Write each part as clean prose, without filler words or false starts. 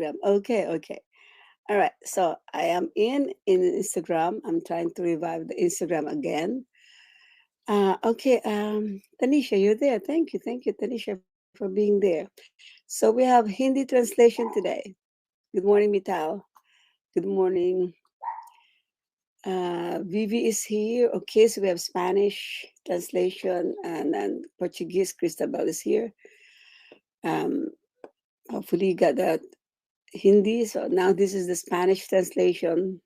Instagram. Okay, okay. All right. So I am in Instagram. I'm trying to revive the Instagram again. Okay. Tanisha, you're there. Thank you, Tanisha, for being there. So we have Hindi translation today. Good morning, Mital. Good morning. Vivi is here. Okay, so we have Spanish translation and then Portuguese. Cristobal is here. Um, Hopefully you got that Hindi. So now this is the Spanish translation.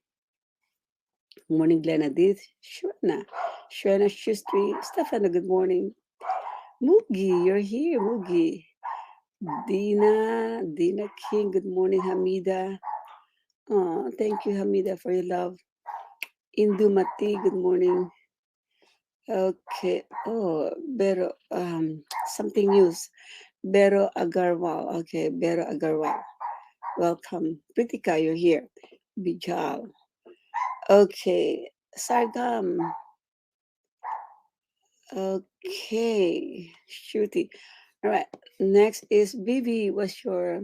Good morning, Glenadith. Shwena Shustri. Stefano, good morning. Mugi, you're here, Mugi. Dina King, good morning, Hamida. Oh, thank you, Hamida, for your love. Indumati, good morning. Okay. Oh, Bero, something news. Bero Agarwal. Okay, Bero Agarwal. Welcome. Pritika, you're here. Bijal. Okay. Sargam. Okay. Shruti. All right. Next is Vivi. What's your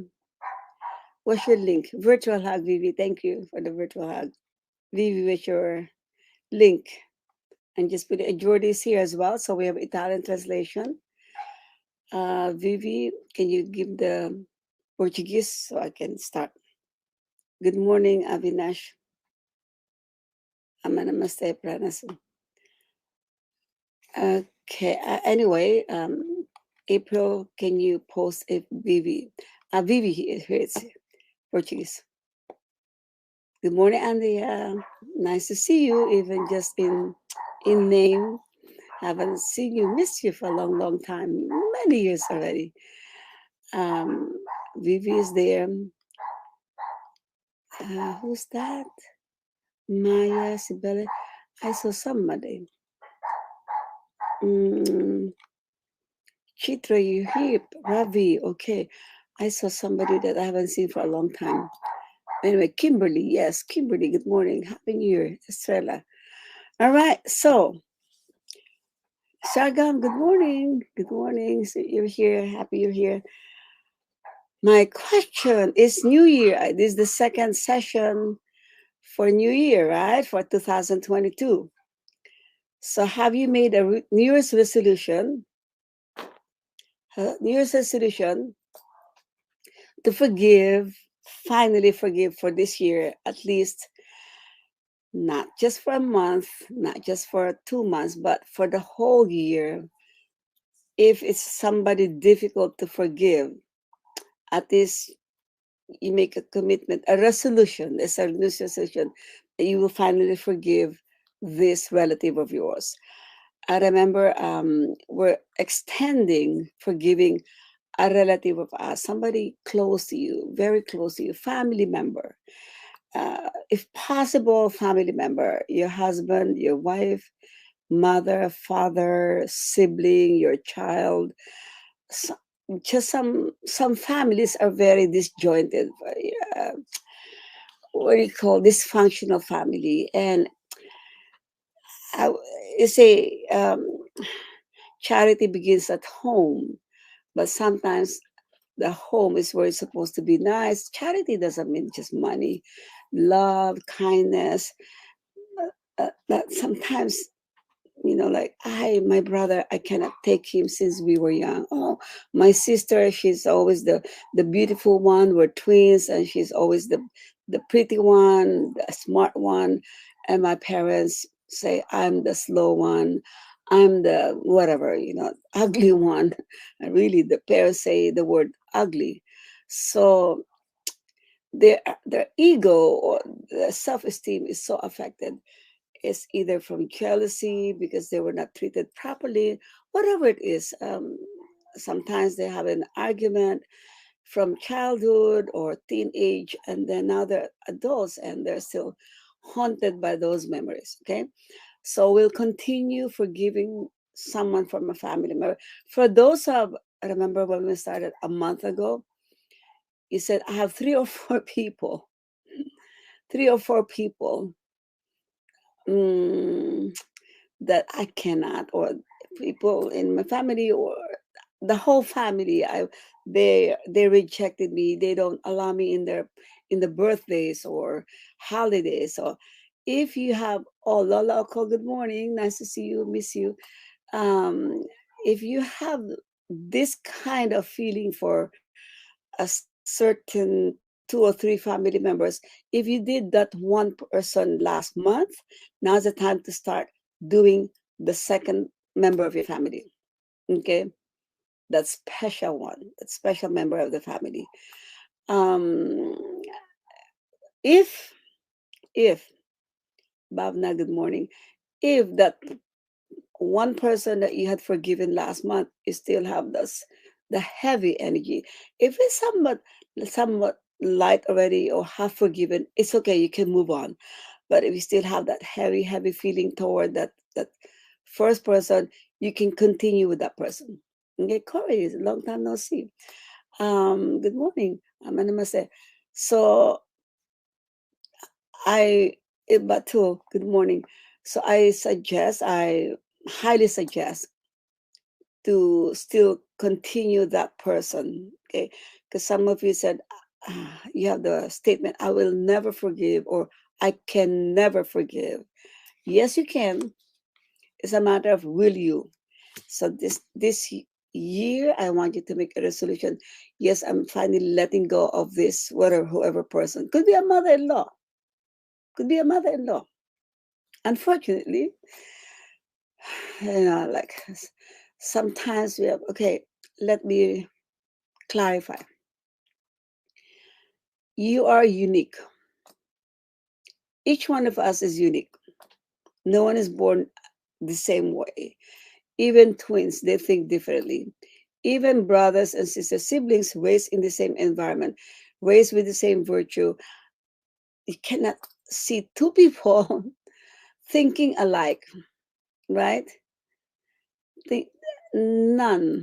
link? Virtual hug, Vivi. Thank you for the virtual hug. Vivi, what's your link? And just put it. Jordi is here as well. So we have Italian translation. Vivi, can you give the Portuguese so I can start? Good morning, Avinash. Namaste, Pranasu. Okay. Anyway, April, can you post if Vivi? Vivi here it's Portuguese. Good morning, Andy. Nice to see you, even just in name. Haven't seen you, missed you for a long, long time, many years already. Um, Vivi is there. Who's that? Maya, Sibele. I saw somebody. Mm, Chitra, you here? Ravi, okay. I saw somebody that I haven't seen for a long time. Anyway, Kimberly, yes, Kimberly, good morning. Happy New Year, Estrella. All right, so Sargam, good morning. Good morning. So you're here. Happy you're here. My question is New Year. This is the second session for New Year, right? For 2022. So have you made a New Year's resolution? New Year's resolution to forgive, finally forgive for this year, at least not just for a month, not just for 2 months, but for the whole year. If it's somebody difficult to forgive, at least you make a commitment, a resolution, a resolution that you will finally forgive this relative of yours. I remember we're extending forgiving a relative of us, somebody close to you, very close to you, family member. If possible, family member, your husband, your wife, mother, father, sibling, your child. So, just some families are very disjointed. What do you call dysfunctional family? And I, you say charity begins at home, but sometimes the home is where it's supposed to be nice. Charity doesn't mean just money, love, kindness. That sometimes, like my brother, I cannot take him since we were young. Oh, my sister, she's always the beautiful one. We're twins, and she's always the pretty one, the smart one. And my parents say I'm the slow one. I'm the whatever, ugly one. And really, the parents say the word ugly. So their ego or their self-esteem is so affected. It's either from jealousy because they were not treated properly, whatever it is. Sometimes they have an argument from childhood or teenage, and then now they're adults and they're still haunted by those memories. Okay, so we'll continue forgiving someone from a family member. For those of, I remember when we started a month ago, you said I have three or four people, three or four people. Mm, that I cannot, or people in my family, or the whole family, they rejected me. They don't allow me in their in the birthdays or holidays. So if you have, oh, Lola Oko, good morning, nice to see you, miss you. um if you have this kind of feeling for a certain two or three family members, if you did that one person last month, now's the time to start doing the second member of your family. Okay, that special one, that special member of the family. um if Bhavna, good morning, if that one person that you had forgiven last month, you still have this the heavy energy. If it's somewhat light already or half forgiven, it's okay, you can move on. But if you still have that heavy feeling toward that first person, you can continue with that person. Okay, Corey, it's a long time no see. Good morning, Namaste. So I, Batu, good morning. So I highly suggest to still continue that person. Okay, because some of you said, you have the statement, I will never forgive, or I can never forgive. Yes, you can. It's a matter of will you. So this year, I want you to make a resolution. Yes, I'm finally letting go of this, whatever, whoever person. Could be a mother-in-law. Could be a mother-in-law. Unfortunately, like sometimes we have, okay, let me clarify. You are unique. Each one of us is unique. No one is born the same way. Even twins, they think differently. Even brothers and sisters, siblings raised in the same environment, raised with the same virtue. You cannot see two people thinking alike, right? Think, none.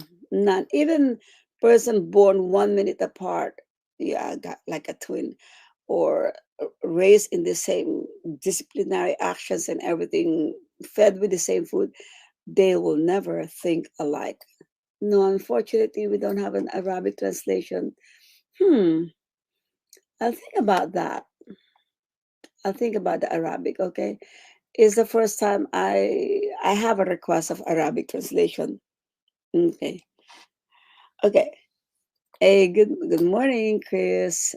Even person born 1 minute apart, yeah, got like a twin, or raised in the same disciplinary actions and everything, fed with the same food, they will never think alike. No, unfortunately, we don't have an Arabic translation. Hmm, I'll think about that. I'll think about the Arabic, okay? It's the first time I have a request of Arabic translation. Okay. Okay. Hey, good morning, Chris.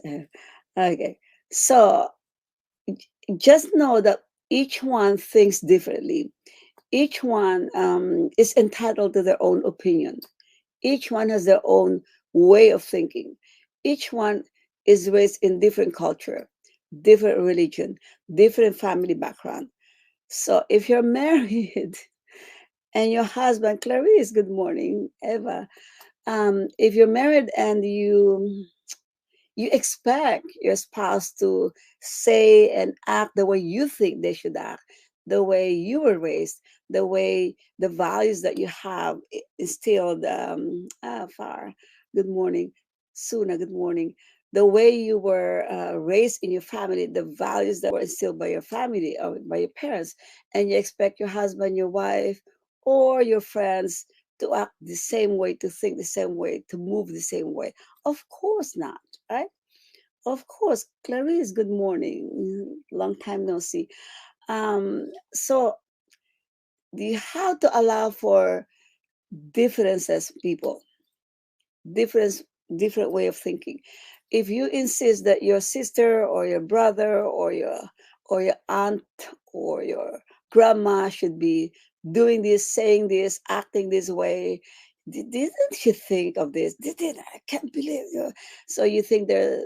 Okay. So just know that each one thinks differently. Each one is entitled to their own opinion. Each one has their own way of thinking. Each one is raised in different culture, different religion, different family background. So if you're married and your husband, Clarice, good morning, Eva. If you're married and you expect your spouse to say and act the way you think they should act, the way you were raised, the way the values that you have instilled. Far, good morning, Suna, good morning. The way you were raised in your family, the values that were instilled by your family or by your parents, and you expect your husband, your wife, or your friends to act the same way, to think the same way, to move the same way. Of course not, right? Of course, Clarice, good morning. Long time no see. So you have to allow for differences, people, difference, different way of thinking. If you insist that your sister or your brother or your aunt or your grandma should be doing this, saying this, acting this way, didn't you think of this? Didn't I can't believe you. So you think they're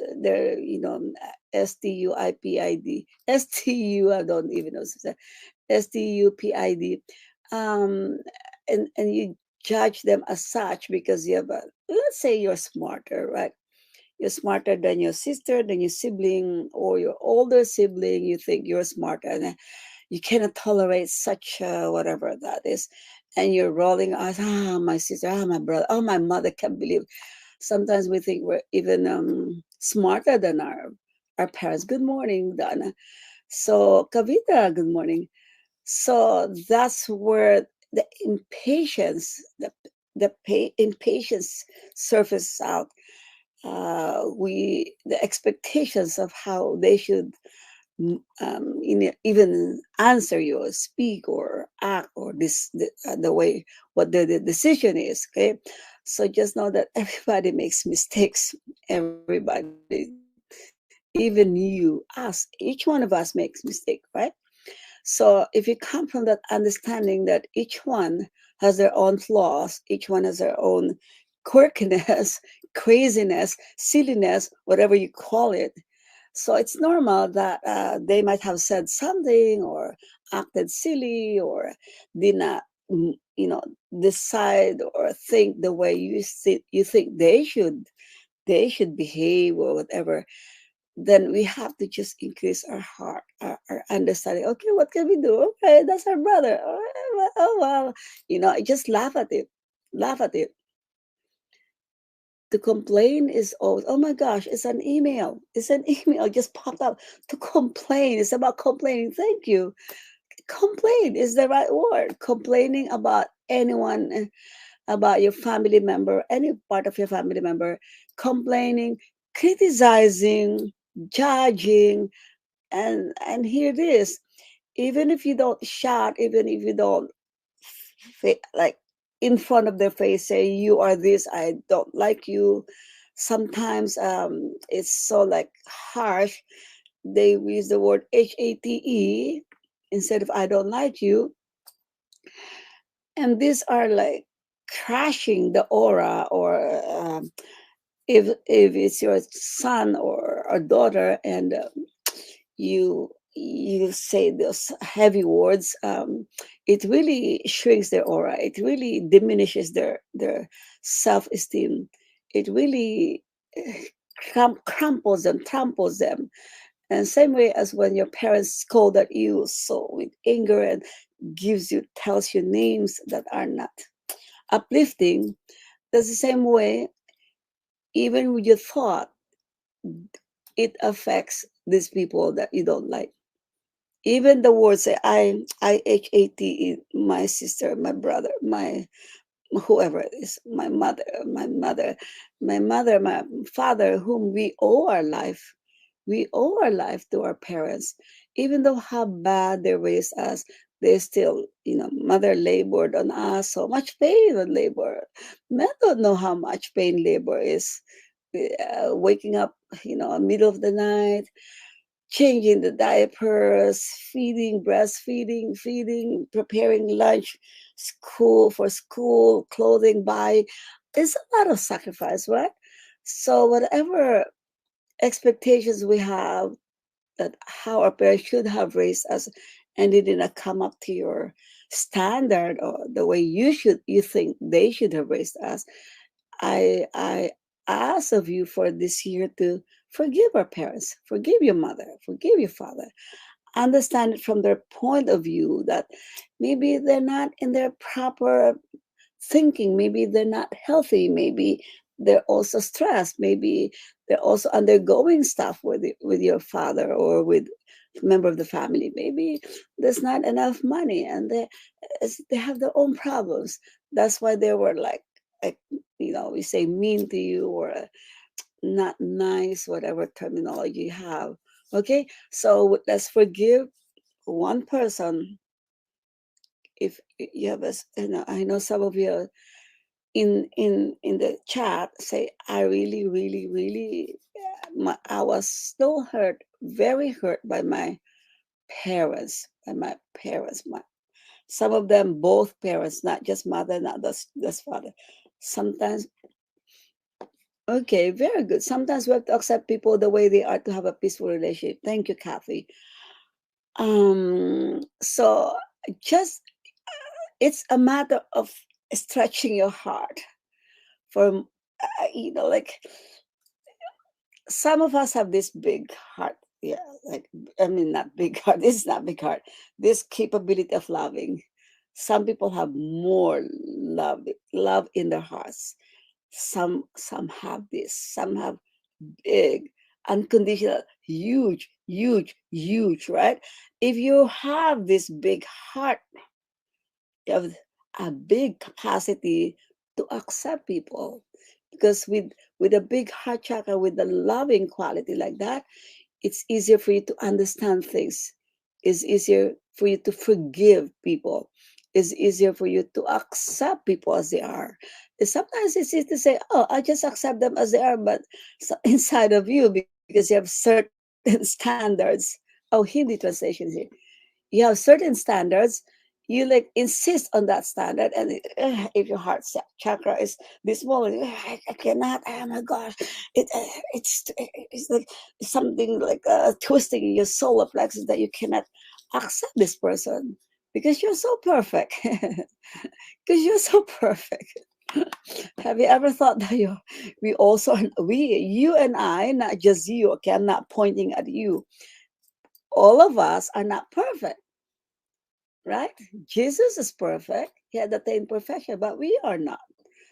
stupid, stu, I don't even know stupid, um, and you judge them as such because you have a, let's say you're smarter, right? You're smarter than your sister, than your sibling, or your older sibling. You think you're smarter, and you cannot tolerate such whatever that is, and you're rolling eyes. Ah, my sister, ah, my brother, oh, my mother can't believe. Sometimes we think we're even smarter than our parents. Good morning, Donna. So Kavita, good morning. So that's where the impatience, the impatience surfaces out. We the expectations of how they should even answer you or speak or act or the way what the decision is. Okay, so just know that everybody makes mistakes. Everybody, even you, us, each one of us makes mistake, right? So if you come from that understanding that each one has their own flaws, each one has their own quirkiness, craziness, silliness, whatever you call it. So it's normal that they might have said something or acted silly or did not, decide or think the way you think they should behave or whatever. Then we have to just increase our heart, our understanding. Okay, what can we do? Okay, that's our brother. Oh well, just laugh at it, laugh at it. To complain is always, oh my gosh, it's an email. It's an email just popped up. To complain, it's about complaining. Thank you. Complain is the right word. Complaining about anyone, about your family member, any part of your family member, complaining, criticizing, judging, and here it is. Even if you don't shout, even if you don't like in front of their face say you are this, I don't like you. Sometimes it's so like harsh. They use the word hate instead of I don't like you, and these are like crashing the aura. Or if it's your son or a daughter and you say those heavy words, it really shrinks their aura. It really diminishes their self-esteem. It really crumples them, tramples them. And same way as when your parents scold at you so with anger and tells you names that are not uplifting. That's the same way. Even with your thought, it affects these people that you don't like. Even the words say I hate my sister, my brother, my whoever it is, my mother, my father, whom we owe our life. We owe our life to our parents. Even though how bad they raised us, they still, mother labored on us, so much pain and labor. Men don't know how much pain labor is. Waking up, middle of the night, changing the diapers, feeding, breastfeeding, feeding, preparing lunch, school, clothing, buy. It's a lot of sacrifice, right? So whatever expectations we have that how our parents should have raised us and they did not come up to your standard or the way you think they should have raised us, I ask of you for this year to forgive our parents, forgive your mother, forgive your father, understand it from their point of view that maybe they're not in their proper thinking, maybe they're not healthy, maybe they're also stressed, maybe they're also undergoing stuff with your father or with a member of the family. Maybe there's not enough money and they have their own problems. That's why they were like we say mean to you or not nice, whatever terminology you have. Okay, so let's forgive one person. If you have I know some of you in the chat say I really really really I was so hurt, very hurt by my parents, some of them both parents, not just mother, not just father. Sometimes, okay, very good. Sometimes we have to accept people the way they are to have a peaceful relationship. Thank you, Kathy. So just it's a matter of stretching your heart for like some of us have this big heart. Yeah, like I mean, not big heart. This is not big heart. This capability of loving. Some people have more love in their hearts. Some have this. Some have big, unconditional, huge, huge, huge. Right? If you have this big heart, you have a big capacity to accept people, because with a big heart chakra, with the loving quality like that, it's easier for you to understand things. It's easier for you to forgive people. It's easier for you to accept people as they are. Sometimes it's easy to say, "Oh, I just accept them as they are," but inside of you, because you have certain standards. Oh, Hindi translation here. You have certain standards. You like insist on that standard, and if your heart chakra is this moment, I cannot. Oh my gosh, it's like something like twisting in your solar plexus that you cannot accept this person because you're so perfect. Because you're so perfect. Have you ever thought that we also, you and I, not just you, okay, I'm not pointing at you. All of us are not perfect, right? Jesus is perfect. He had attained perfection, but we are not.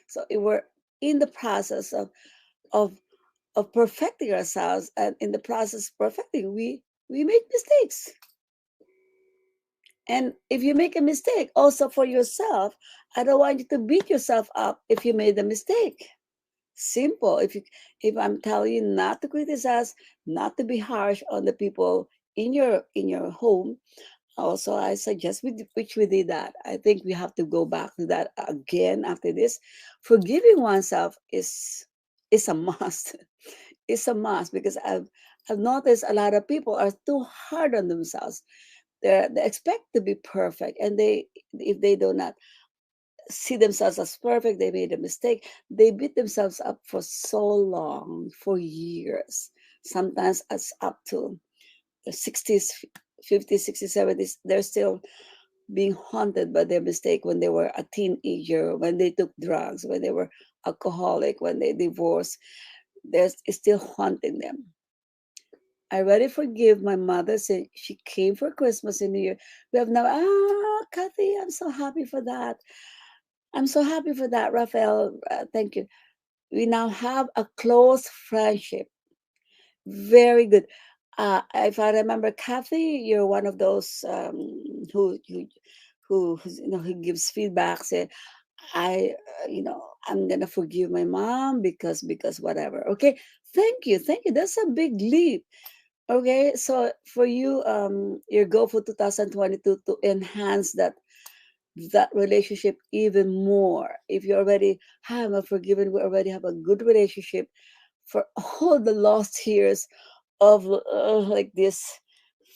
So we're in the process of of perfecting ourselves, and in the process of perfecting, we make mistakes. And if you make a mistake, also for yourself, I don't want you to beat yourself up if you made a mistake. Simple. If I'm telling you not to criticize, not to be harsh on the people in your home, also I suggest which we did that. I think we have to go back to that again after this. Forgiving oneself is a must. It's a must, because I've noticed a lot of people are too hard on themselves. They expect to be perfect, and they, if they do not see themselves as perfect, they made a mistake, they beat themselves up for so long, for years, sometimes as up to the 60s, 50s, 60s, 70s. They're still being haunted by their mistake when they were a teenager, when they took drugs, when they were alcoholic, when they divorced. It's still haunting them. I already forgive my mother since she came for Christmas and New Year. We have now, Kathy, I'm so happy for that. I'm so happy for that, Raphael. Thank you. We now have a close friendship. Very good. If I remember, Kathy, you're one of those who gives feedback. Say, I'm gonna forgive my mom because whatever. Okay, thank you. That's a big leap. Okay, so for you, your goal for 2022 to enhance that relationship even more. If you already have a forgiven, we already have a good relationship for all the lost years of like this,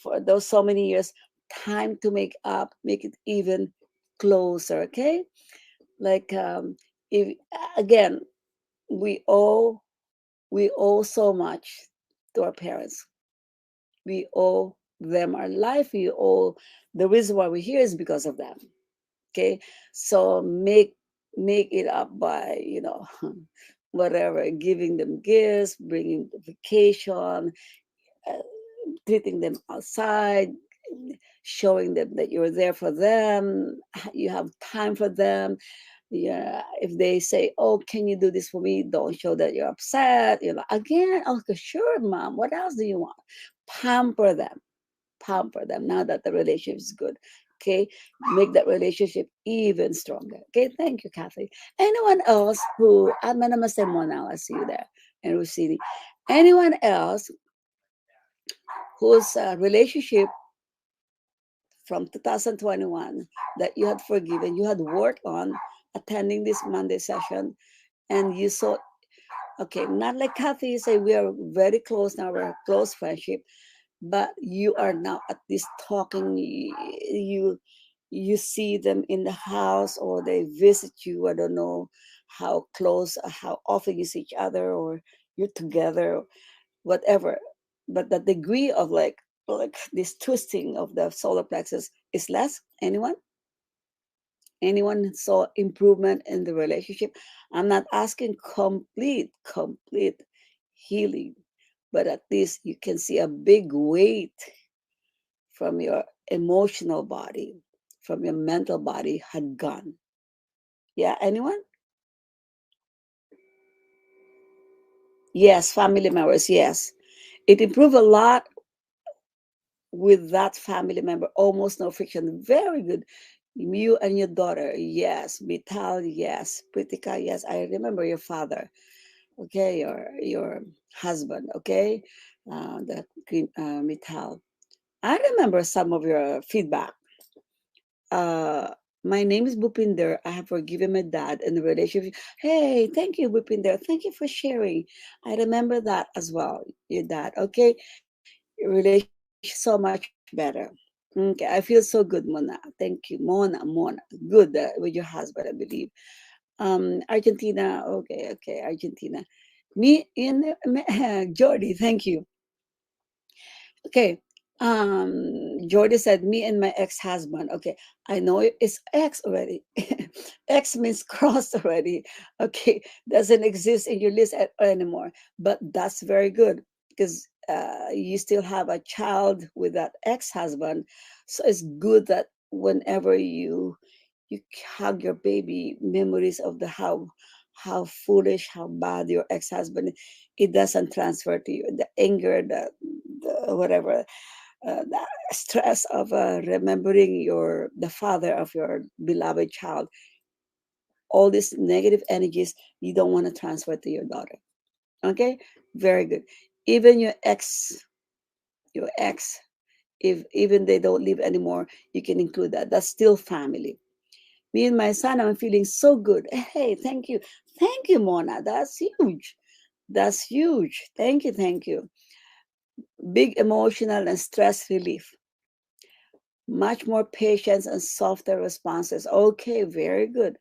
for those so many years. Time to make up, make it even closer. Okay, like if again, we owe we owe so much to our parents. We owe them our life. We owe, the reason why we're here is because of them. Okay, so make it up by whatever, giving them gifts, bringing the vacation, uh, treating them outside, showing them that you're there for them, you have time for them. Yeah, if they say, "Oh, can you do this for me?" Don't show that you're upset. You're like, again, okay, sure, mom, what else do you want? Pamper them, pamper them, now that the relationship is good. Okay, make that relationship even stronger. Okay, thank you, Kathy. Anyone else who, I'm gonna say more now, I see you there, and Rusini. Anyone else whose relationship from 2021 that you had forgiven, you had worked on attending this Monday session, and you saw, okay, not like Kathy, you say we are very close now, we're a close friendship, but you are now at least talking, you see them in the house or they visit you. I don't know how close, how often you see each other, or you're together, whatever. But the degree of like this twisting of the solar plexus is less. Anyone saw improvement in the relationship? I'm not asking complete healing, but at least you can see a big weight from your emotional body, from your mental body had gone. Yeah, anyone? Yes, family members, yes. It improved a lot with that family member, almost no friction. Very good. You and your daughter, yes. Vital, yes. Pritika, yes. I remember your father, okay, your husband, okay, the Vital. I remember some of your feedback. Uh, my name is Bupinder. I have forgiven my dad and the relationship. Hey, thank you, Bupinder. Thank you for sharing. I remember that as well. Your dad, okay. Your relationship so much better. Okay, I feel so good, Mona. Thank you, Mona. Good with your husband, I believe. Argentina. Okay, Argentina. Me in Jordy. Thank you. Okay. Jordy said, me and my ex-husband. Okay. I know it's ex already. Ex means crossed already. Okay. Doesn't exist in your list anymore. But that's very good because you still have a child with that ex-husband. So it's good that whenever you hug your baby, memories of the how foolish, how bad your ex-husband is, it doesn't transfer to you. The anger, the whatever, the stress of remembering the father of your beloved child, all these negative energies you don't want to transfer to your daughter. Okay, very good. Even your ex, if even they don't live anymore, you can include that. That's still family. Me and my son, I'm feeling so good. Hey, thank you, Mona. That's huge. That's huge. Thank you, thank you. Big emotional and stress relief. Much more patience and softer responses. Okay, very good.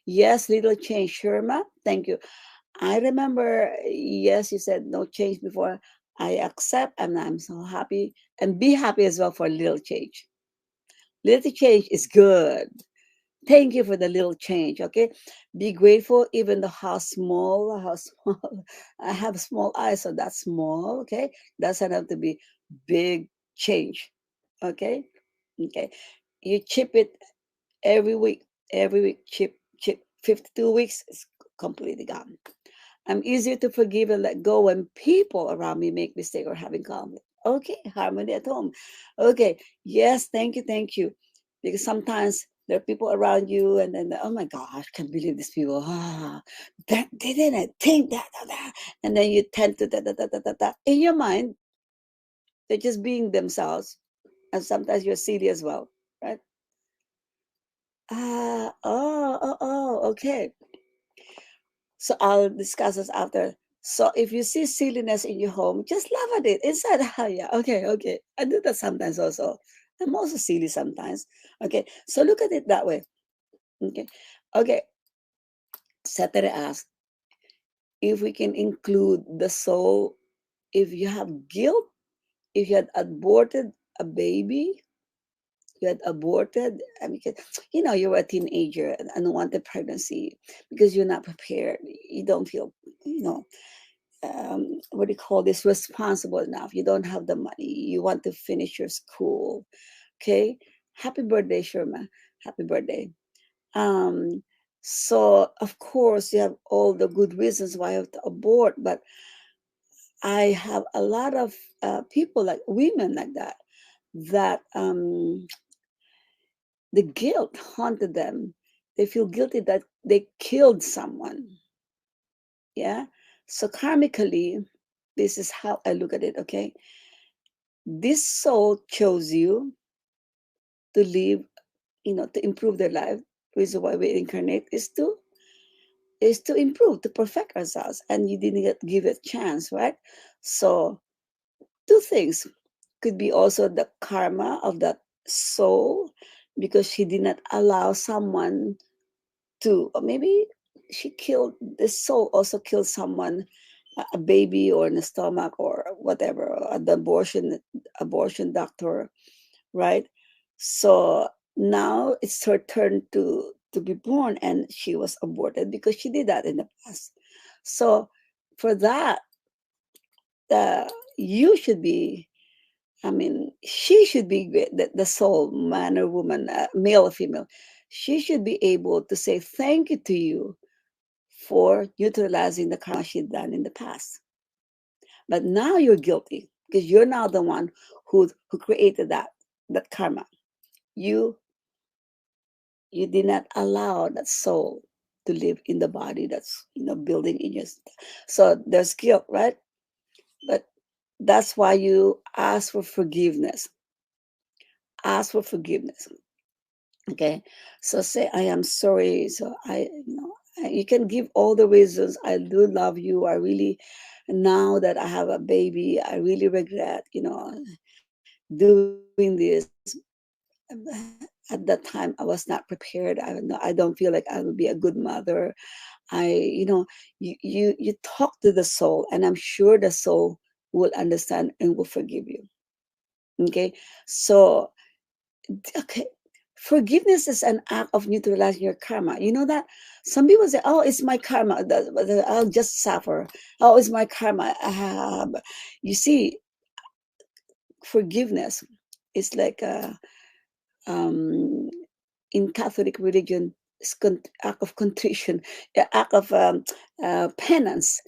Yes, little change. Sherma, thank you. I remember, yes, you said no change before. I accept and I'm so happy. And be happy as well for little change. Little change is good. Thank you for the little change. Okay. Be grateful, even though how small. I have small eyes, so that's small. Okay. Doesn't have to be big change. Okay. Okay. You chip it every week, chip. 52 weeks is completely gone. I'm easier to forgive and let go when people around me make mistake or having conflict. Okay, harmony at home. Okay, yes, thank you. Because sometimes there are people around you, and then oh my gosh, can't believe these people. That they didn't think that, and then you tend to that. In your mind, they're just being themselves, and sometimes you're silly as well, right? Okay. So I'll discuss this after. So if you see silliness in your home, just laugh at it inside. Yeah, okay. I do that sometimes also. I'm also silly sometimes. Okay, so look at it that way. Okay, okay. Saturday asked if we can include the soul. If you have guilt, if you had aborted a baby, you had aborted because you were a teenager, an unwanted pregnancy, because you're not prepared. You don't feel, you know, what do you call this, responsible enough. You don't have the money, you want to finish your school. Okay, happy birthday, Sherma. Happy birthday. So of course you have all the good reasons why you have to abort, but I have a lot of people, like women like that, that the guilt haunted them. They feel guilty that they killed someone. Yeah, so karmically, this is how I look at it. Okay, this soul chose you to live, to improve their life. Reason why we incarnate is to improve, to perfect ourselves, and you didn't give it a chance, right? So two things could be also the karma of that soul, because she did not allow someone to, or maybe she killed, the soul also killed someone, a baby or in the stomach or whatever, or the abortion doctor, right? So now it's her turn to be born, and she was aborted because she did that in the past. So for that, you should be, I mean, she should be the soul, man or woman, male or female. She should be able to say thank you to you for neutralizing the karma she'd done in the past. But now you're guilty because you're now the one who created that karma. You You did not allow that soul to live in the body that's, building in you. So there's guilt, right? But that's why you ask for forgiveness. Ask for forgiveness. Okay. So say, I am sorry. So you can give all the reasons. I do love you. I really, now that I have a baby, I really regret, doing this. At that time, I was not prepared. I don't feel like I will be a good mother. You talk to the soul, and I'm sure the soul will understand and will forgive you. Okay. So, okay, forgiveness is an act of neutralizing your karma. You know that some people say, "Oh, it's my karma. I'll just suffer. Oh, it's my karma." You see, forgiveness is like um, in Catholic religion, is act of contrition, act of penance.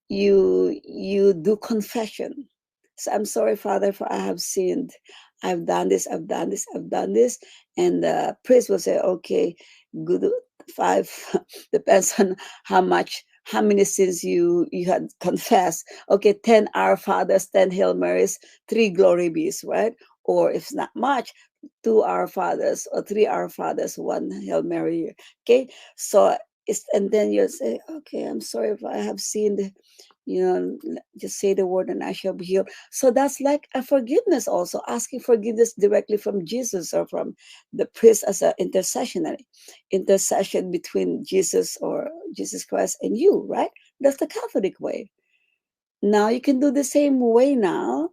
You do confession. So, I'm sorry, Father, for I have sinned. I've done this, I've done this, I've done this. And the priest will say, okay, good, five. Depends on how many sins you had confessed. Okay, 10 Our Fathers, 10 Hail Marys, 3 Glory Bees, right? Or if it's not much, 2 Our Fathers or 3 Our Fathers, 1 Hail Mary. Okay, so and then you'll say, okay, I'm sorry if I have sinned, just say the word and I shall be healed. So that's like a forgiveness, also asking forgiveness directly from Jesus or from the priest as an intercession between Jesus or Jesus Christ and you, right? That's the Catholic way. Now you can do the same way now.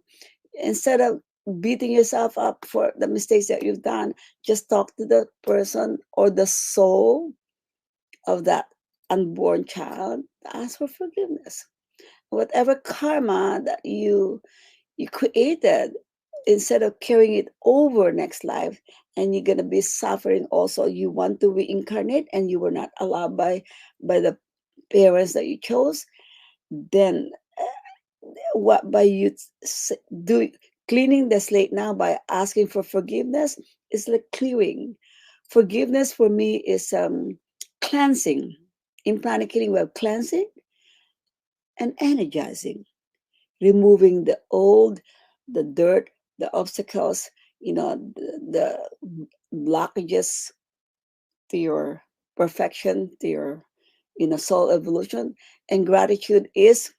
Instead of beating yourself up for the mistakes that you've done, just talk to the person or the soul of that unborn child. Ask for forgiveness. Whatever karma that you created, instead of carrying it over next life, and you're going to be suffering also, you want to reincarnate and you were not allowed by the parents that you chose, then what by you do cleaning the slate now by asking for forgiveness is like clearing. Forgiveness for me is cleansing. In Planet Killing, we're cleansing and energizing, removing the old, the dirt, the obstacles, the blockages to your perfection, to your soul evolution. And gratitude is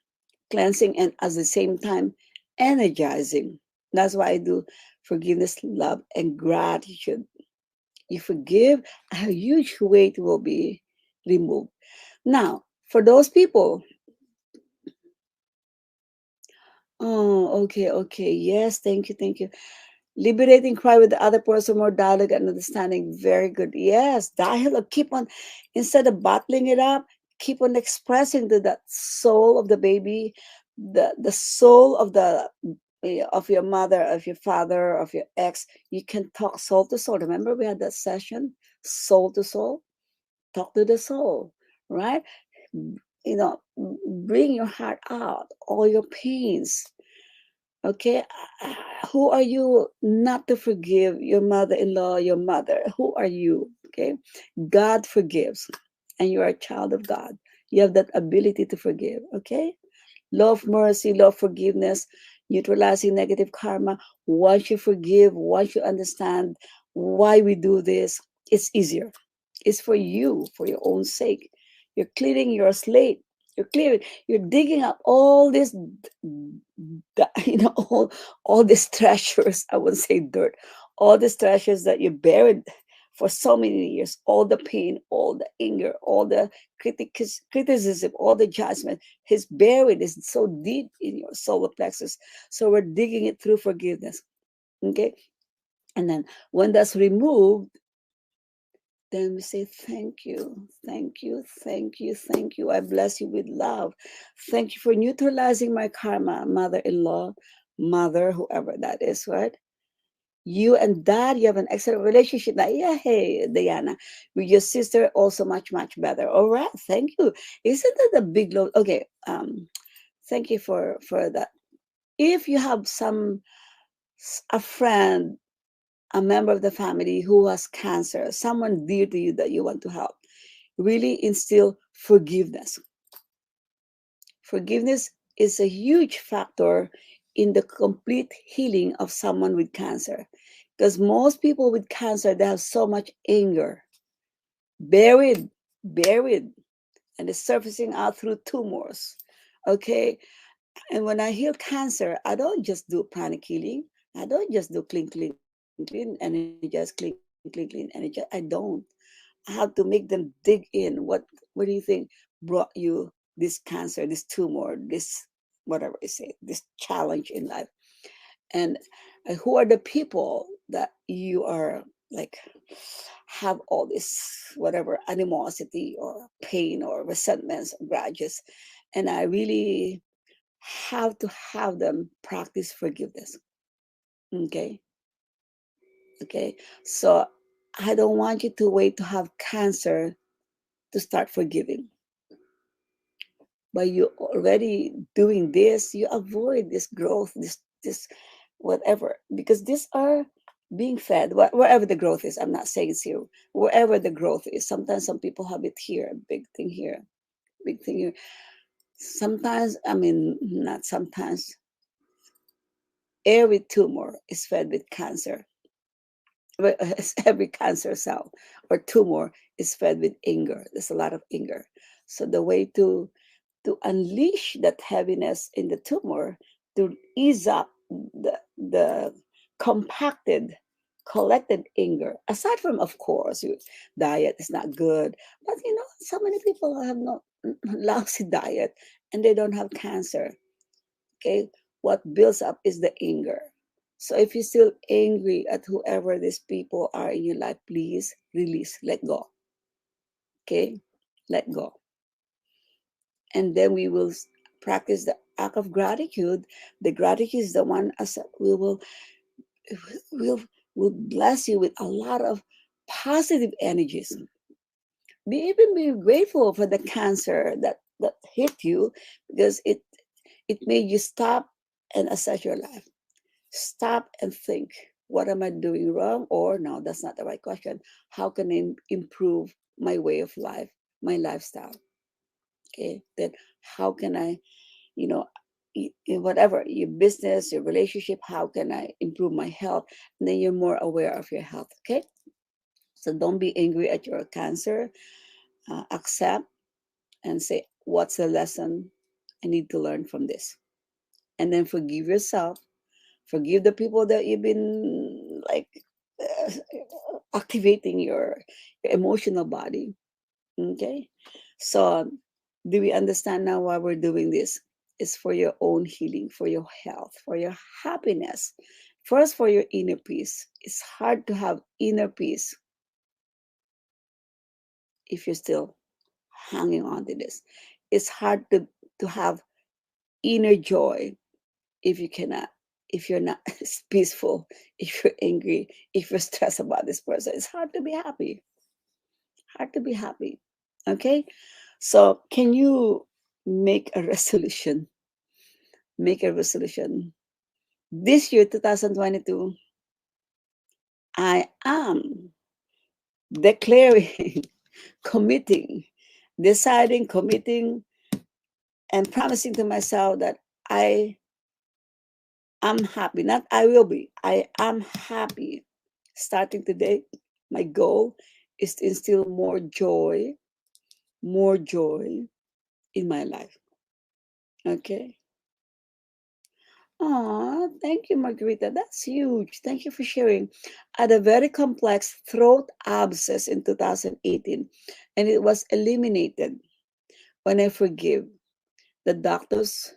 cleansing and at the same time energizing. That's why I do forgiveness, love, and gratitude. You forgive, a huge weight will be removed. Now, for those people, oh, okay, okay, yes, thank you, thank you. Liberating cry with the other person, more dialogue and understanding. Very good. Yes, dialogue. Keep on, instead of bottling it up, keep on expressing to that soul of the baby, the soul of the of your mother, of your father, of your ex. You can talk soul to soul. Remember we had that session, soul to soul. Talk to the soul, right? Bring your heart out, all your pains. Okay, who are you not to forgive your mother-in-law, your mother? Who are you? Okay, God forgives, and you are a child of God. You have that ability to forgive. Okay, love, mercy, love, forgiveness, neutralizing negative karma. Once you forgive, once you understand why we do this, it's easier. It's for you, for your own sake. You're clearing your slate. You're digging up all this, all these treasures. I wouldn't say dirt, all these treasures that you buried for so many years, all the pain, all the anger, all the criticism, all the judgment is buried, is so deep in your solar plexus. So we're digging it through forgiveness. Okay. And then when that's removed, then we say, thank you, thank you, thank you, thank you. I bless you with love. Thank you for neutralizing my karma, mother-in-law, mother, whoever that is, right? You and dad, you have an excellent relationship. Now, yeah, hey, Diana, with your sister, also much, much better. All right, thank you. Isn't that a big load? Okay, thank you for that. If you have a friend a member of the family who has cancer, someone dear to you that you want to help, really instill forgiveness. Forgiveness is a huge factor in the complete healing of someone with cancer. Because most people with cancer, they have so much anger, buried, buried, and it's surfacing out through tumors. Okay. And when I heal cancer, I don't just do pranic healing. I don't just do clean, clean, clean, energize, clean, clean, clean, energize. I don't. I have to make them dig in. What do you think brought you this cancer, this tumor, this whatever you say, this challenge in life? And who are the people that you are like have all this whatever animosity or pain or resentments or grudges? And I really have to have them practice forgiveness. Okay. Okay. So I don't want you to wait to have cancer to start forgiving. By you already doing this, you avoid this growth, this whatever, because these are being fed wherever the growth is. I'm not saying it's here. Wherever the growth is, sometimes some people have it here, big thing here, big thing here. Sometimes, I mean, not sometimes, every tumor is fed with cancer. Every cancer cell or tumor is fed with anger. There's a lot of anger. So the way to unleash that heaviness in the tumor, to ease up the compacted, collected anger. Aside from, of course, diet is not good, but so many people have no lousy diet and they don't have cancer. Okay, what builds up is the anger. So if you're still angry at whoever these people are in your life, please release, let go. Okay, let go. And then we will practice the act of gratitude. The gratitude is the one as we will will bless you with a lot of positive energies. Be grateful for the cancer that hit you, because it made you stop and assess your life. Stop and think, what am I doing wrong? Or no, that's not the right question. How can I improve my way of life, my lifestyle? Okay, then how can I, you know, in whatever your business, your relationship, how can I improve my health? And then you're more aware of your health. Okay, so don't be angry at your cancer. Accept and say, what's the lesson I need to learn from this? And then forgive yourself. Forgive the people that you've been like uh, activating your emotional body. Okay, so do we understand now why we're doing this? It's for your own healing, for your health, for your happiness. First, for your inner peace. It's hard to have inner peace if you're still hanging on to this. It's hard to have inner joy if you cannot, if you're not peaceful, if you're angry, if you're stressed about this person. It's hard to be happy. Hard to be happy. Okay? So, can you make a resolution? Make a resolution. This year, 2022, I am declaring, committing, deciding, committing, and promising to myself that I am happy. Not I will be, I am happy. Starting today, my goal is to instill more joy in my life. Okay? Oh, thank you, Margarita. That's huge. Thank you for sharing. I had a very complex throat abscess in 2018, and it was eliminated when I forgive. The doctors,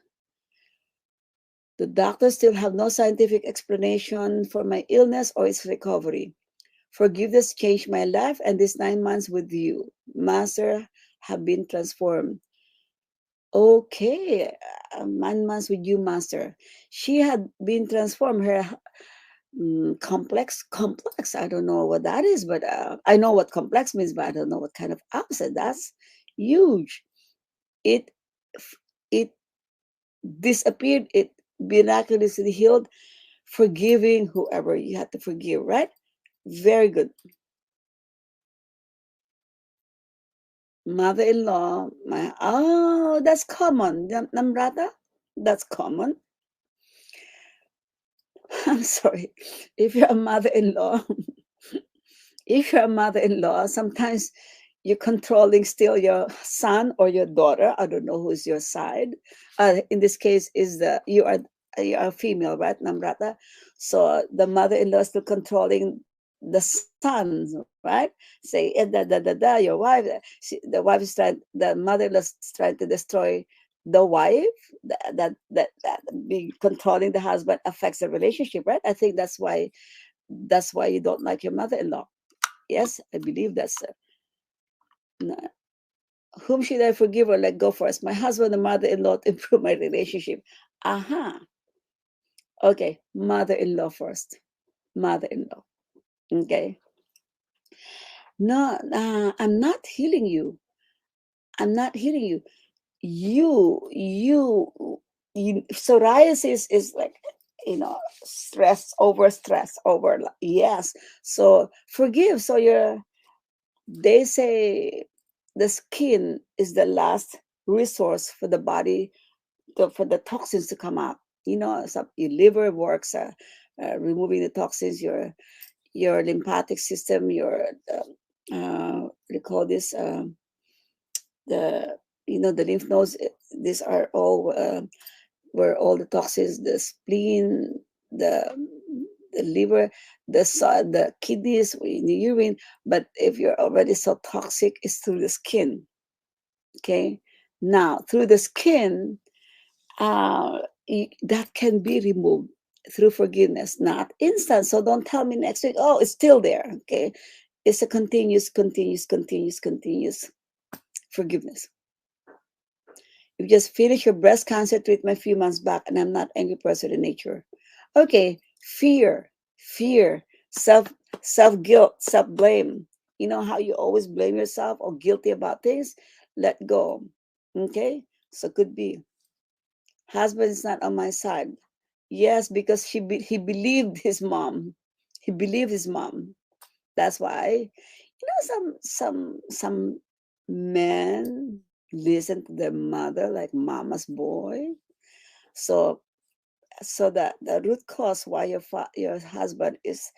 the doctors still have no scientific explanation for my illness or its recovery. Forgiveness changed my life, and these 9 months with you, Master, have been transformed. Okay, 9 months with you, Master. She had been transformed. Her complex. I don't know what that is, but I know what complex means, but I don't know what kind of upset. That's huge. It it disappeared. It miraculously healed, forgiving whoever you had to forgive, right? Very good. Mother-in-law, that's common. Namrata, that's common. I'm sorry. If you're a mother-in-law, if you're a mother-in-law, sometimes you're controlling still your son or your daughter. I don't know who's your side. In this case, is you are female, right, Namrata? So the mother-in-law is still controlling the sons, right? Say your wife. The wife is trying. The mother-in-law is trying to destroy the wife. That being controlling the husband affects the relationship, right? I think that's why you don't like your mother-in-law. Yes, I believe that's. No. Whom should I forgive or let go first? My husband and mother-in-law to improve my relationship. Aha. Okay, mother-in-law first. Mother-in-law. Okay. No, I'm not healing you. I'm not healing you. Psoriasis is like, stress over. Yes. So forgive. So they say the skin is the last resource for the body for the toxins to come out. Your liver works removing the toxins. Your lymphatic system, what do you call this? The the lymph nodes. These are all where all the toxins, the spleen, the the liver, the kidneys, in the urine. But if you're already so toxic, it's through the skin. Okay, now through the skin, uh, that can be removed through forgiveness, not instant. So don't tell me next week, oh, it's still there. Okay, it's a continuous forgiveness. You just finished your breast cancer treatment a few months back, and I'm not angry person in nature. Okay, fear, self guilt, self blame. You know how you always blame yourself or guilty about things? Let go. Okay, so could be husband is not on my side. Yes, because he believed his mom. He believed his mom. That's why, some men listen to their mother like mama's boy. So that the root cause why your husband is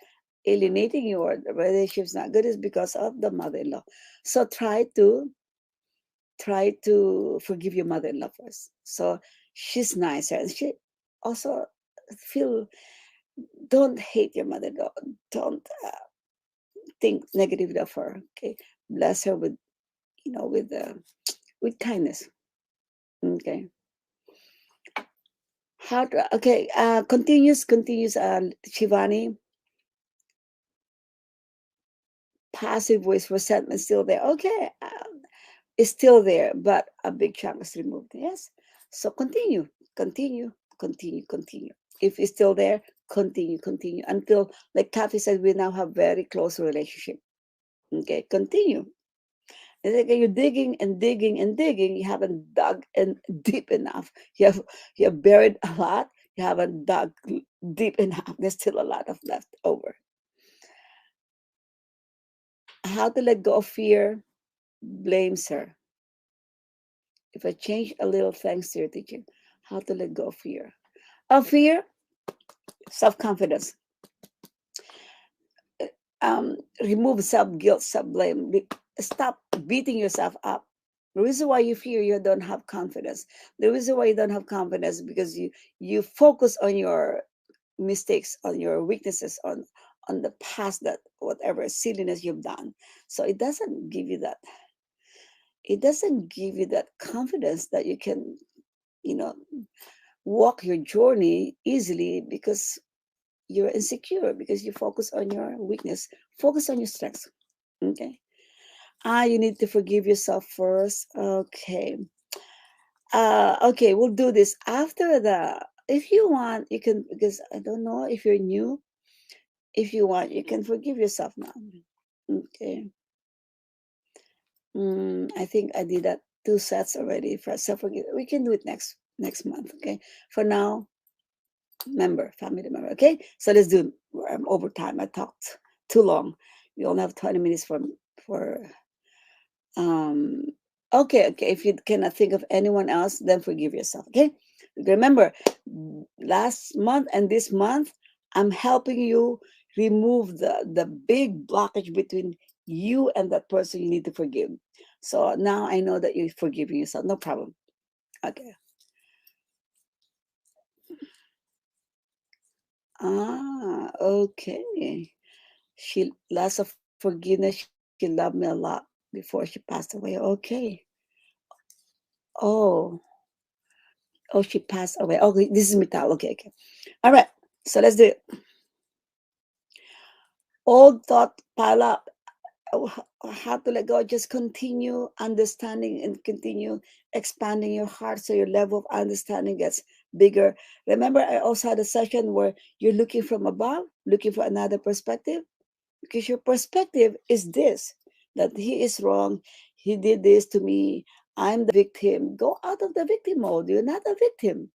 alienating you or the relationship's not good is because of the mother-in-law. So try to forgive your mother-in-law first. So she's nicer, and she also feel. Don't hate your mother-in-law. Don't think negatively of her. Okay, bless her with with kindness. Okay. Okay, continues Shivani. Passive voice resentment still there. Okay, it's still there, but a big chunk is removed. Yes. So continue. If it's still there, continue until, like Kathy said, we now have very close relationship. Okay, continue. It's like you're digging and digging and digging. You haven't dug and deep enough. You have buried a lot. You haven't dug deep enough. There's still a lot of left over. How to let go of fear? Blames her. If I change a little, thanks to your teaching, how to let go of fear. Of fear, self-confidence. Remove self-guilt, self-blame. Stop beating yourself up. The reason why you fear, you don't have confidence. The reason why you don't have confidence is because you focus on your mistakes, on your weaknesses, on the past, that whatever silliness you've done. So it doesn't give you that. It doesn't give you that confidence that you can, you know, walk your journey easily because you're insecure, because you focus on your weakness, focus on your strengths. Okay. You need to forgive yourself first. Okay. Okay, we'll do this after if you want, you can, because I don't know if you're new. If you want, you can forgive yourself now. Okay. I think I did that 2 sets already for self forgive. We can do it next month. Okay. For now, family member. Okay. So let's do. I'm over time. I talked too long. We only have 20 minutes for um okay, okay. If you cannot think of anyone else, then forgive yourself. Okay. Remember, last month and this month, I'm helping you remove the big blockage between you and that person you need to forgive. So now I know that you're forgiving yourself. No problem. Okay. Ah, okay. She lots of forgiveness. She loved me a lot before she passed away. Okay. Oh, oh, she passed away. Okay, this is Mital. Okay, okay. All right. So let's do it. Old thought pile up. How to let go. Just continue understanding and continue expanding your heart so your level of understanding gets bigger. Remember, I also had a session where you're looking from above, looking for another perspective, because your perspective is this, that he is wrong, he did this to me, I'm the victim. Go out of the victim mode. You're not a victim.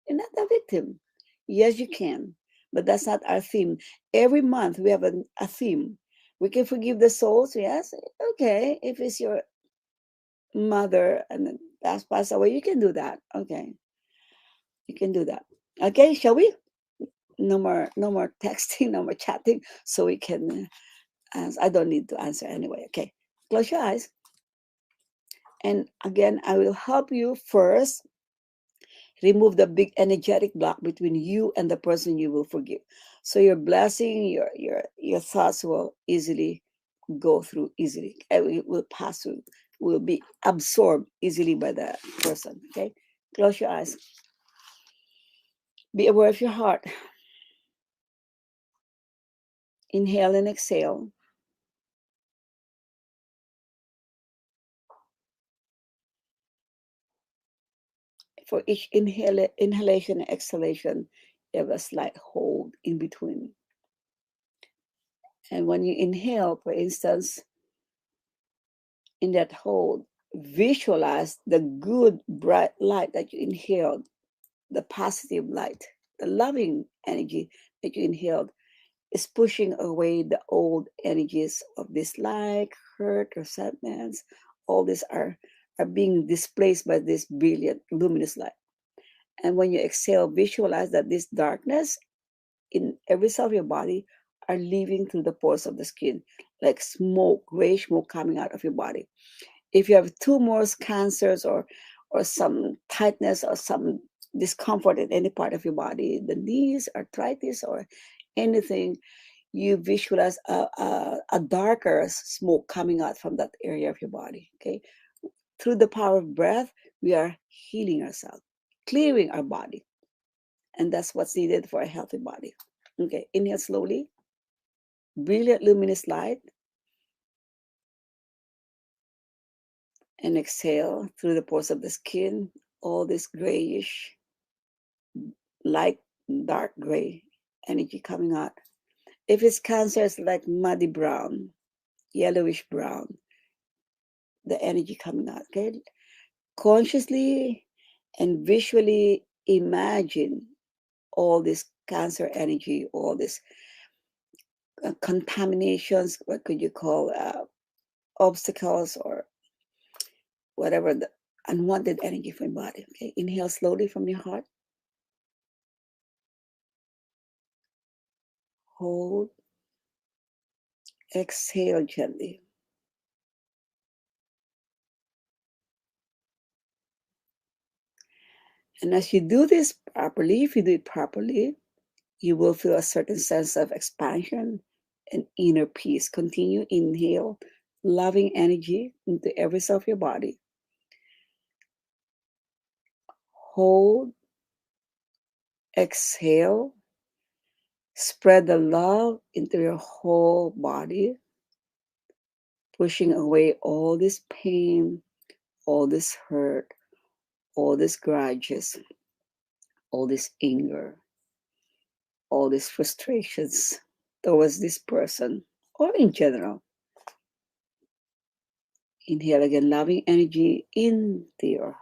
You're not a victim. Yes, you can, but that's not our theme. Every month we have a theme. We can forgive the souls, yes. Okay, if it's your mother and then that's passed away, you can do that. Okay, you can do that. Okay, shall we? No more, no more texting, no more chatting, so we can. I don't need to answer anyway. Okay, close your eyes, and again, I will help you first remove the big energetic block between you and the person you will forgive. So your blessing, your thoughts will easily go through easily. It will pass through, will be absorbed easily by the person. Okay, close your eyes. Be aware of your heart. Inhale and exhale. For each inhalation and exhalation, you have a slight hold in between. And when you inhale, for instance, in that hold, visualize the good, bright light that you inhaled, the positive light, the loving energy that you inhaled is pushing away the old energies of dislike, hurt, resentments. All these are being displaced by this brilliant, luminous light. And when you exhale, visualize that this darkness in every cell of your body are leaving through the pores of the skin, like smoke, gray smoke coming out of your body. If you have tumors, cancers, or some tightness or some discomfort in any part of your body, the knees, arthritis, or anything, you visualize a darker smoke coming out from that area of your body. Okay, through the power of breath, we are healing ourselves, clearing our body, and that's what's needed for a healthy body. Okay, inhale slowly, brilliant luminous light, and exhale through the pores of the skin, all this grayish, light, dark gray energy coming out. If it's cancer, it's like muddy brown, yellowish brown, the energy coming out. Okay, consciously and visually imagine all this cancer energy, all this contaminations, what could you call obstacles or whatever the unwanted energy from your body. Okay, inhale slowly from your heart. Hold. Exhale gently. And as you do this properly, if you do it properly, you will feel a certain sense of expansion and inner peace. Continue, inhale loving energy into every cell of your body. Hold, exhale, spread the love into your whole body, pushing away all this pain, all this hurt, all these grudges, all this anger, all these frustrations towards this person or in general. Inhale again, loving energy into your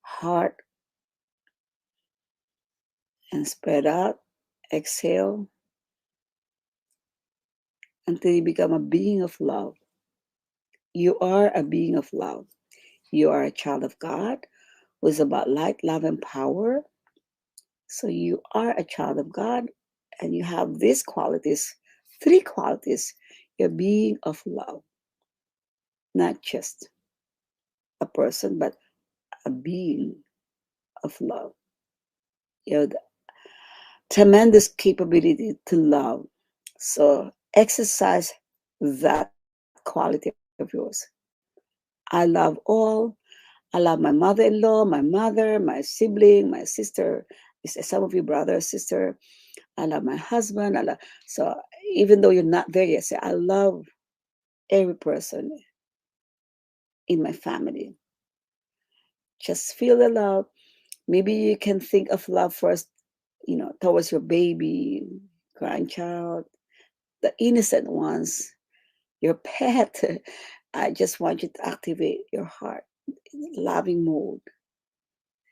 heart and spread out. Exhale. until you become a being of love. You are a being of love. You are a child of God who is about light, love, and power. So you are a child of God and you have these qualities, three qualities. You're being of love, not just a person, but a being of love. You have the tremendous capability to love. So exercise that quality of yours. I love all. I love my mother-in-law, my mother, my sibling, my sister, some of you brother, sister. I love my husband. So even though you're not there yet, say I love every person in my family. Just feel the love. Maybe you can think of love first, towards your baby, grandchild, the innocent ones, your pet. I just want you to activate your heart, loving mode,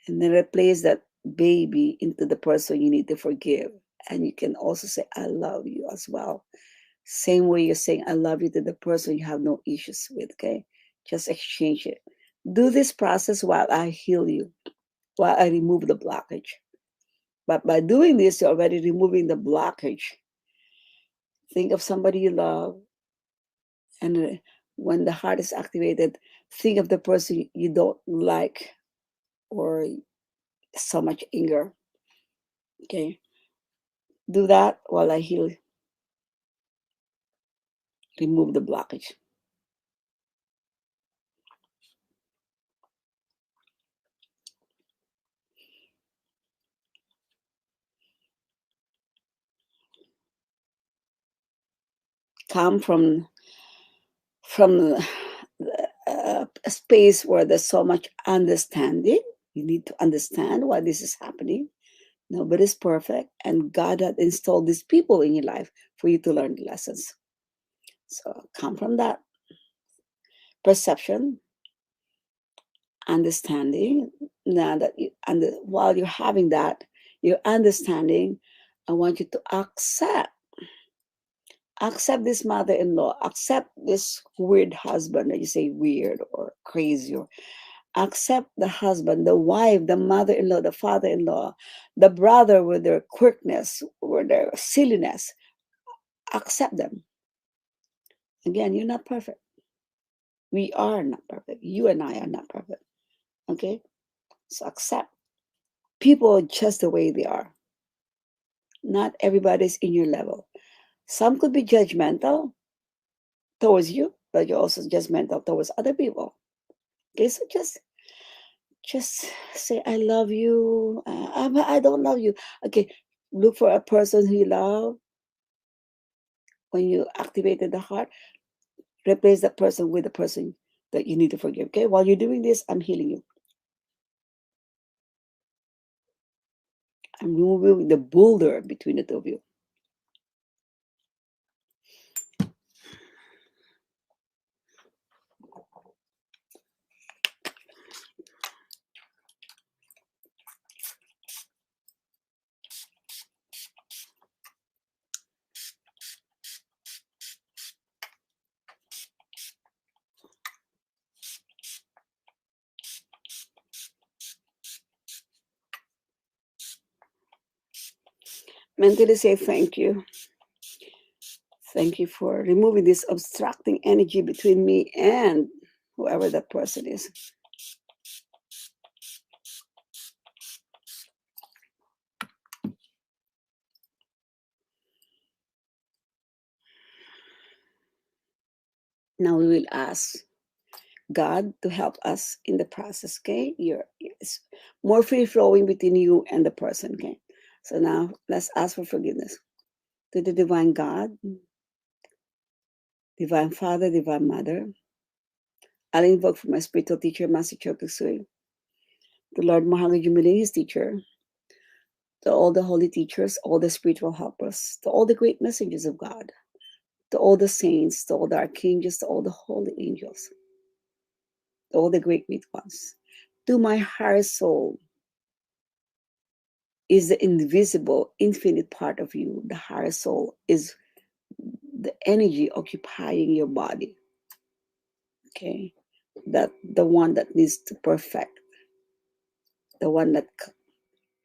and then replace that baby into the person you need to forgive. And you can also say, I love you as well. Same way you're saying, I love you to the person you have no issues with, okay? Just exchange it. Do this process while I heal you, while I remove the blockage. But by doing this, you're already removing the blockage. Think of somebody you love, and when the heart is activated, think of the person you don't like or so much anger. Okay, do that while I heal, remove the blockage. Come from a space where there's so much understanding. You need to understand why this is happening. Nobody's perfect, and God had installed these people in your life for you to learn the lessons. So come from that perception, understanding. Now that while you're having that, you're understanding. I want you to accept this mother-in-law, accept this weird husband that you say weird or crazy, or accept the husband, the wife, the mother-in-law, the father-in-law, the brother with their quirkiness, with their silliness. Accept them. Again, you're not perfect. We are not perfect. You and I are not perfect. Okay? So accept people just the way they are. Not everybody's in your level. Some could be judgmental towards you, but you're also judgmental towards other people. Okay, so just say I love you. I don't love you. Okay, look for a person who you love. When you activated the heart, replace that person with the person that you need to forgive. Okay, while you're doing this, I'm healing you. I'm removing the boulder between the two of you. Mentally say thank you. Thank you for removing this obstructing energy between me and whoever that person is. Now we will ask God to help us in the process, okay? It's more free flowing between you and the person, okay? So now let's ask for forgiveness to the divine God, divine Father, divine Mother. I'll invoke for my spiritual teacher, Master Chokusui, the Lord Mahalo Jumili, his teacher, to all the holy teachers, all the spiritual helpers, to all the great messengers of God, to all the saints, to all the archangels, to all the holy angels, to all the great ones, to my higher soul is the invisible, infinite part of you. The higher soul is the energy occupying your body. Okay, that the one that needs to perfect, the one that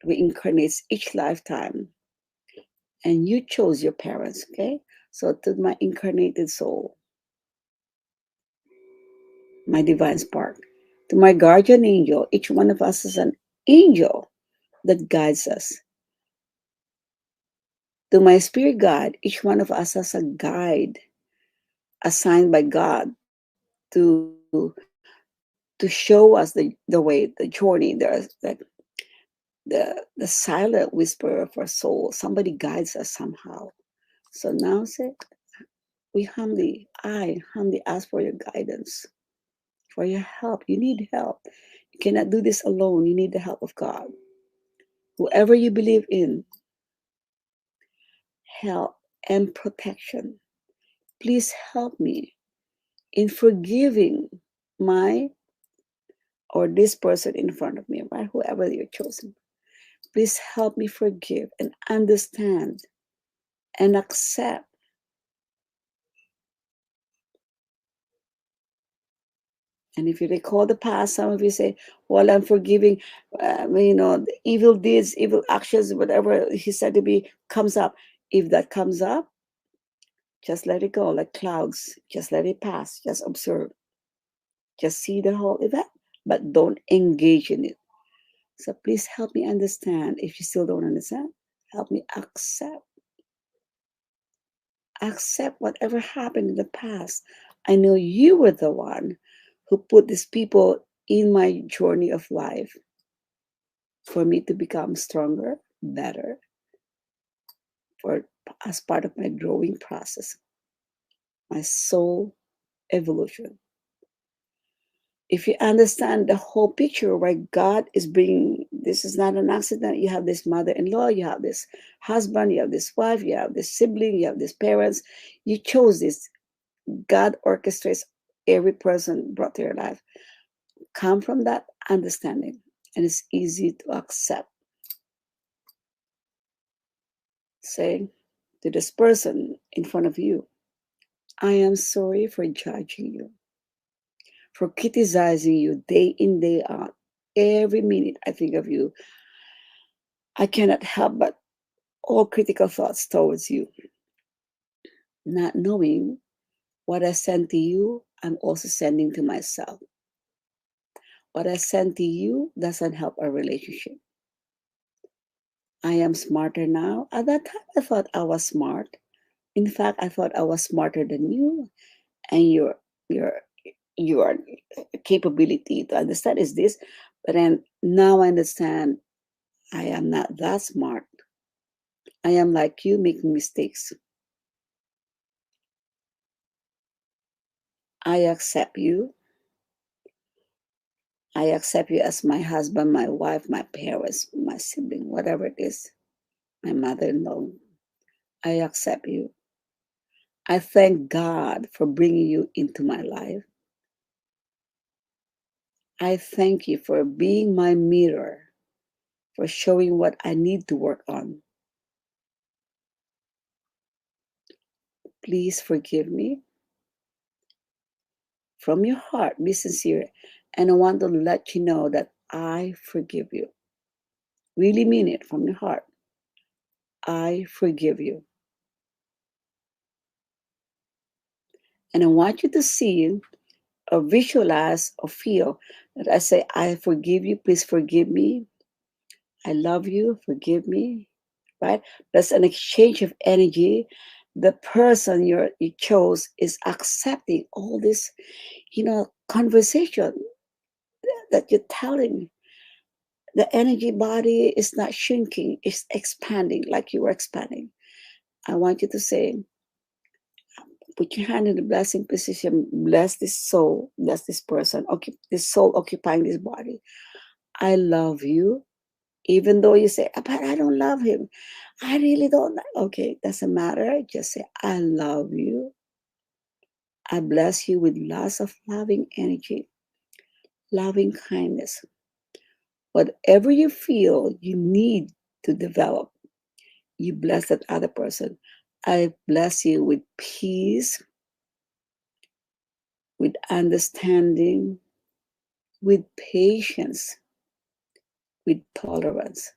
reincarnates each lifetime, and you chose your parents. Okay, so to my incarnated soul, my divine spark, to my guardian angel, each one of us is an angel that guides us. To my spirit guide, each one of us has a guide assigned by God to show us the way, the journey, the silent whisper of our soul. Somebody guides us somehow. So now say, I humbly ask for your guidance, for your help. You need help. You cannot do this alone. You need the help of God. Whoever you believe in, help and protection. Please help me in forgiving my or this person in front of me, right? Whoever you're chosen. Please help me forgive and understand and accept. And if you recall the past, some of you say, well, I'm forgiving, the evil deeds, evil actions, whatever he said to be comes up. If that comes up, just let it go like clouds. Just let it pass. Just observe. Just see the whole event, but don't engage in it. So please help me understand. If you still don't understand, help me accept. Accept whatever happened in the past. I know you were the one who put these people in my journey of life for me to become stronger, better, for as part of my growing process, my soul evolution. If you understand the whole picture where God is bringing, this is not an accident. You have this mother-in-law, you have this husband, you have this wife, you have this sibling, you have these parents. You chose this. God orchestrates every person brought to your life. Come from that understanding, and it's easy to accept. Saying to this person in front of you, I am sorry for judging you, for criticizing you day in, day out. Every minute I think of you, I cannot help but all critical thoughts towards you. Not knowing what I send to you, I'm also sending to myself. What I send to you doesn't help our relationship. I am smarter now. At that time, I thought I was smart. In fact, I thought I was smarter than you, and your your capability to understand is this. But then now I understand I am not that smart. I am like you, making mistakes. I accept you. I accept you as my husband, my wife, my parents, my sibling, whatever it is, my mother-in-law. I accept you. I thank God for bringing you into my life. I thank you for being my mirror, for showing what I need to work on. Please forgive me. From your heart, be sincere. And I want to let you know that I forgive you. Really mean it from your heart. I forgive you. And I want you to see or visualize or feel that I say, I forgive you. Please forgive me. I love you. Forgive me. Right? That's an exchange of energy. The person you chose is accepting all this, conversation that you're telling. The energy body is not shrinking, it's expanding like you were expanding. I want you to say, put your hand in the blessing position, bless this soul, bless this person, this soul occupying this body. I love you. Even though you say, but I don't love him. I really don't. Okay, doesn't matter. Just say, I love you. I bless you with lots of loving energy, loving kindness. Whatever you feel you need to develop, you bless that other person. I bless you with peace, with understanding, with patience, with tolerance.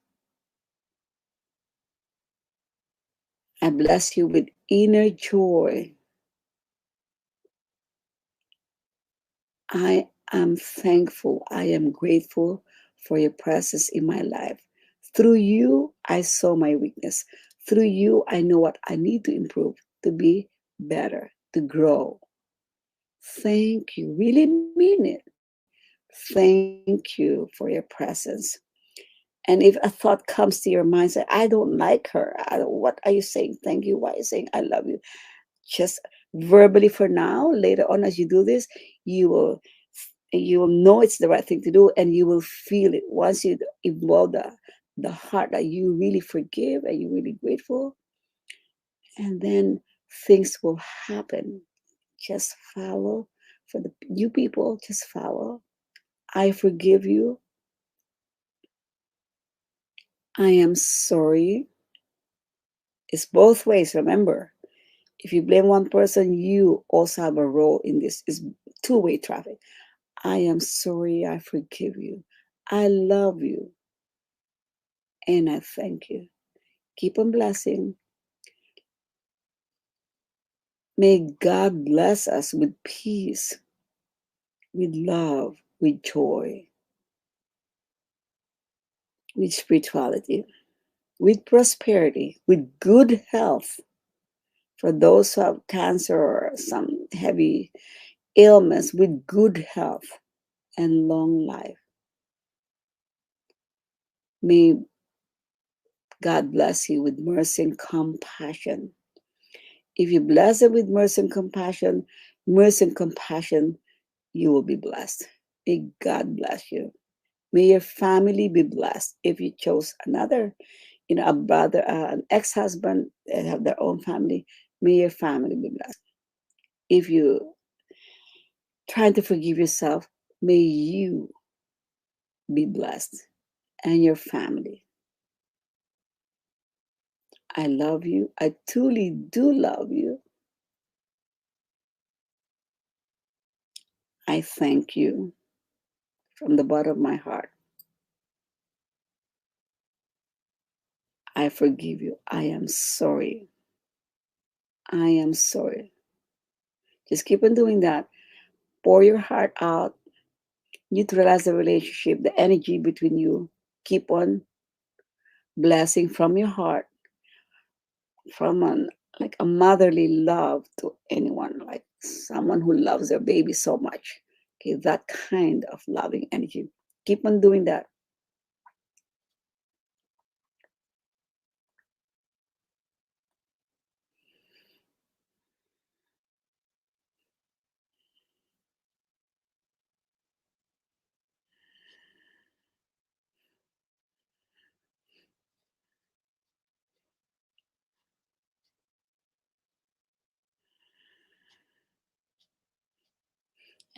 I bless you with inner joy. I am thankful. I am grateful for your presence in my life. Through you, I saw my weakness. Through you, I know what I need to improve, to be better, to grow. Thank you. Really mean it. Thank you for your presence. And if a thought comes to your mind, say, I don't like her. What are you saying? Thank you. Why are you saying I love you? Just verbally for now. Later on, as you do this, you will you will know it's the right thing to do, and you will feel it once you involve the heart that you really forgive and you're really grateful, and then things will happen. Just follow. For the you people, just follow. I forgive you. I am sorry. It's both ways, remember. If you blame one person, you also have a role in this. It's two-way traffic. I am sorry. I forgive you. I love you. And I thank you. Keep on blessing. May God bless us with peace, with love, with joy, with spirituality, with prosperity, with good health. For those who have cancer or some heavy ailments, with good health and long life. May God bless you with mercy and compassion. If you bless them with mercy and compassion, you will be blessed. May God bless you. May your family be blessed. If you chose another, a brother, an ex-husband that have their own family, may your family be blessed. If you trying to forgive yourself, may you be blessed and your family. I love you. I truly do love you. I thank you from the bottom of my heart. I forgive you. I am sorry. I am sorry. Just keep on doing that. Pour your heart out. Neutralize the relationship, the energy between you. Keep on blessing from your heart, from like a motherly love to anyone, like someone who loves their baby so much. Okay, that kind of loving energy. Keep on doing that.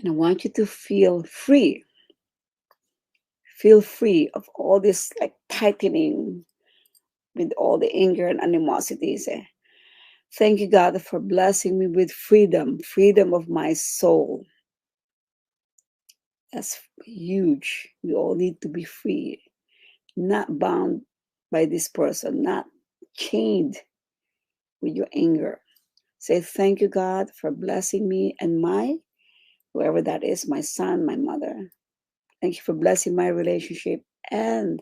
And I want you to feel free. Feel free of all this like tightening with all the anger and animosities. Thank you, God, for blessing me with freedom, freedom of my soul. That's huge. We all need to be free, not bound by this person, not chained with your anger. Say, thank you, God, for blessing me and whoever that is, my son, my mother. Thank you for blessing my relationship and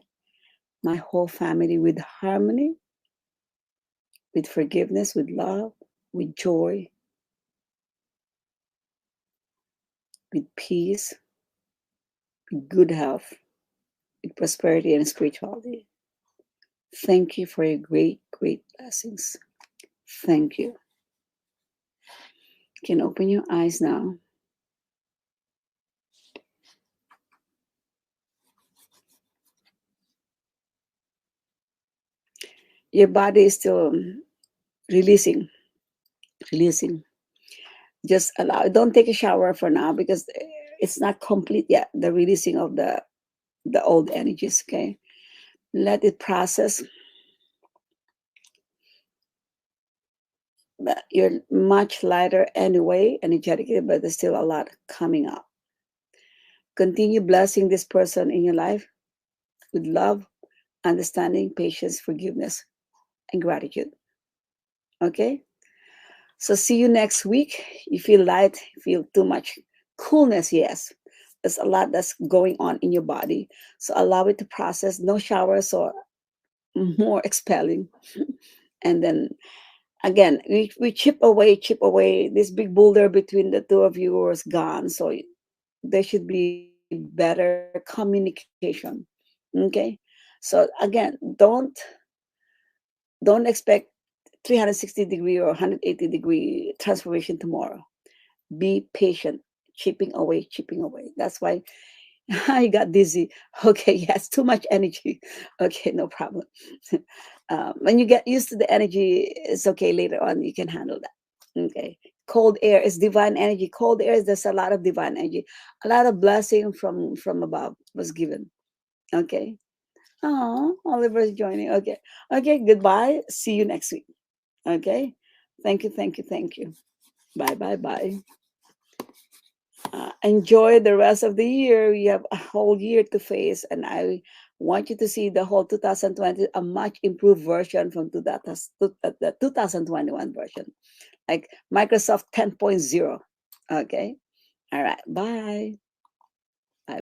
my whole family with harmony, with forgiveness, with love, with joy, with peace, with good health, with prosperity and spirituality. Thank you for your great, great blessings. Thank you. You can open your eyes now. Your body is still releasing. Just allow. Don't take a shower for now because it's not complete yet. The releasing of the old energies. Okay, let it process. but you're much lighter anyway, energetically, but there's still a lot coming up. Continue blessing this person in your life with love, understanding, patience, forgiveness, and gratitude. Okay? So see you next week. You feel light, you feel too much coolness, yes. There's a lot that's going on in your body. So allow it to process. No showers or more expelling. And then again, we chip away. This big boulder between the two of you is gone. So there should be better communication. Okay. So again, don't expect 360-degree or 180-degree transformation tomorrow. Be patient, chipping away, chipping away. That's why I got dizzy. Okay, yes, too much energy. Okay, no problem. When you get used to the energy, it's okay. Later on, you can handle that. Okay. Cold air is divine energy. Cold air is there's a lot of divine energy. A lot of blessing from above was given. Okay. Oh, Oliver's joining. Okay. Okay. Goodbye. See you next week. Okay. Thank you. Thank you. Thank you. Bye. Bye. Bye. Enjoy the rest of the year. You have a whole year to face, and I want you to see the whole 2020 a much improved version from the 2021 version, like Microsoft 10.0. Okay. All right. Bye.